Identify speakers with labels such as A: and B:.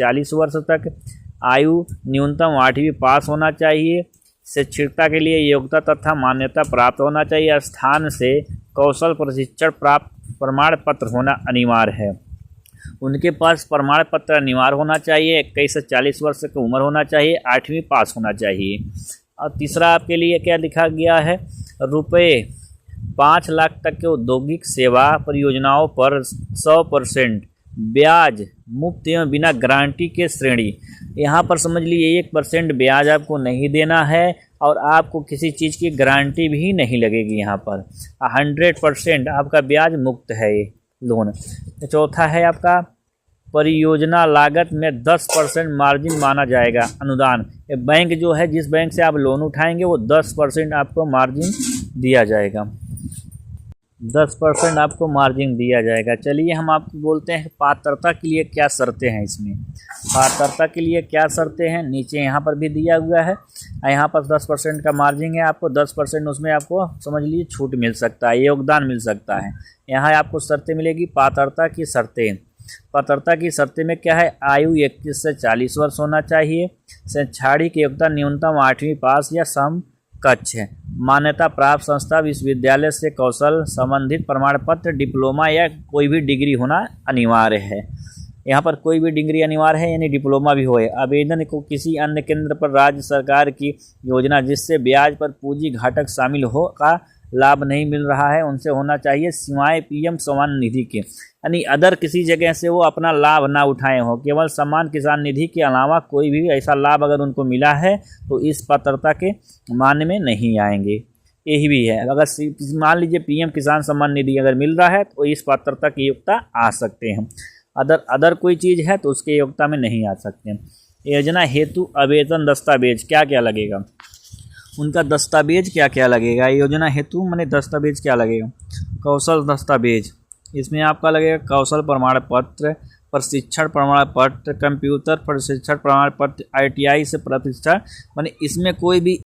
A: 40 वर्ष तक। आयु न्यूनतम 8वीं पास होना चाहिए। शैक्षिकता के लिए योग्यता तथा मान्यता प्राप्त होना चाहिए। स्थान से कौशल प्रशिक्षण प्राप्त प्रमाण पत्र होना अनिवार्य है। उनके पास प्रमाण पत्र अनिवार्य होना चाहिए। 21 से 40 वर्ष की उम्र होना चाहिए। 8वीं पास होना चाहिए। और तीसरा आपके लिए क्या लिखा गया है, रुपये 5 लाख तक के औद्योगिक सेवा परियोजनाओं पर 100% ब्याज मुक्त एवं बिना गारंटी के श्रेणी। यहाँ पर समझ लीजिए 1% ब्याज आपको नहीं देना है और आपको किसी चीज़ की गारंटी भी नहीं लगेगी। यहाँ पर 100% आपका ब्याज मुक्त है ये लोन। चौथा है आपका परियोजना लागत में 10% मार्जिन माना जाएगा अनुदान। बैंक जो है, जिस बैंक से आप लोन उठाएंगे वो 10% आपको मार्जिन दिया जाएगा। 10% आपको मार्जिन दिया जाएगा। चलिए हम आपको बोलते हैं पात्रता के लिए क्या शर्तें हैं। इसमें पात्रता के लिए क्या शर्तें हैं नीचे यहाँ पर भी दिया हुआ है। यहाँ पर 10% का मार्जिन है, आपको 10% उसमें आपको समझ लीजिए छूट मिल सकता है, योगदान मिल सकता है। यहाँ आपको शर्तें मिलेगी। पात्रता की शर्तें, पात्रता की शर्तें में क्या है, आयु 21 से 40 वर्ष होना चाहिए। शैक्षणिक योग्यता न्यूनतम 8वीं पास या समकक्ष है। मान्यता प्राप्त संस्था विश्वविद्यालय से कौशल संबंधित प्रमाण पत्र, डिप्लोमा या कोई भी डिग्री होना अनिवार्य है। यहाँ पर कोई भी डिग्री अनिवार्य है, यानी डिप्लोमा भी होए। आवेदन को किसी अन्य केंद्र पर राज्य सरकार की योजना जिससे ब्याज पर पूंजी घटक शामिल हो का लाभ नहीं मिल रहा है उनसे होना चाहिए, सिवाय पीएम सम्मान निधि के। यानी अदर किसी जगह से वो अपना लाभ ना उठाए हो, केवल सम्मान किसान निधि के अलावा कोई भी ऐसा लाभ अगर उनको मिला है तो इस पात्रता के मान्य में नहीं आएंगे। यही भी है, अगर मान लीजिए पीएम किसान सम्मान निधि अगर मिल रहा है तो इस पात्रता की योग्यता आ सकते हैं। अदर कोई चीज़ है तो उसके योग्यता में नहीं आ सकते। योजना हेतु आवेदन दस्तावेज क्या क्या लगेगा, उनका दस्तावेज क्या क्या लगेगा। योजना हेतु माने दस्तावेज क्या लगेगा, कौशल दस्तावेज, इसमें आपका लगेगा कौशल प्रमाण पत्र, प्रशिक्षण प्रमाण पत्र, कंप्यूटर प्रशिक्षण प्रमाण पत्र, ITI से प्रशिक्षण, माने इसमें कोई भी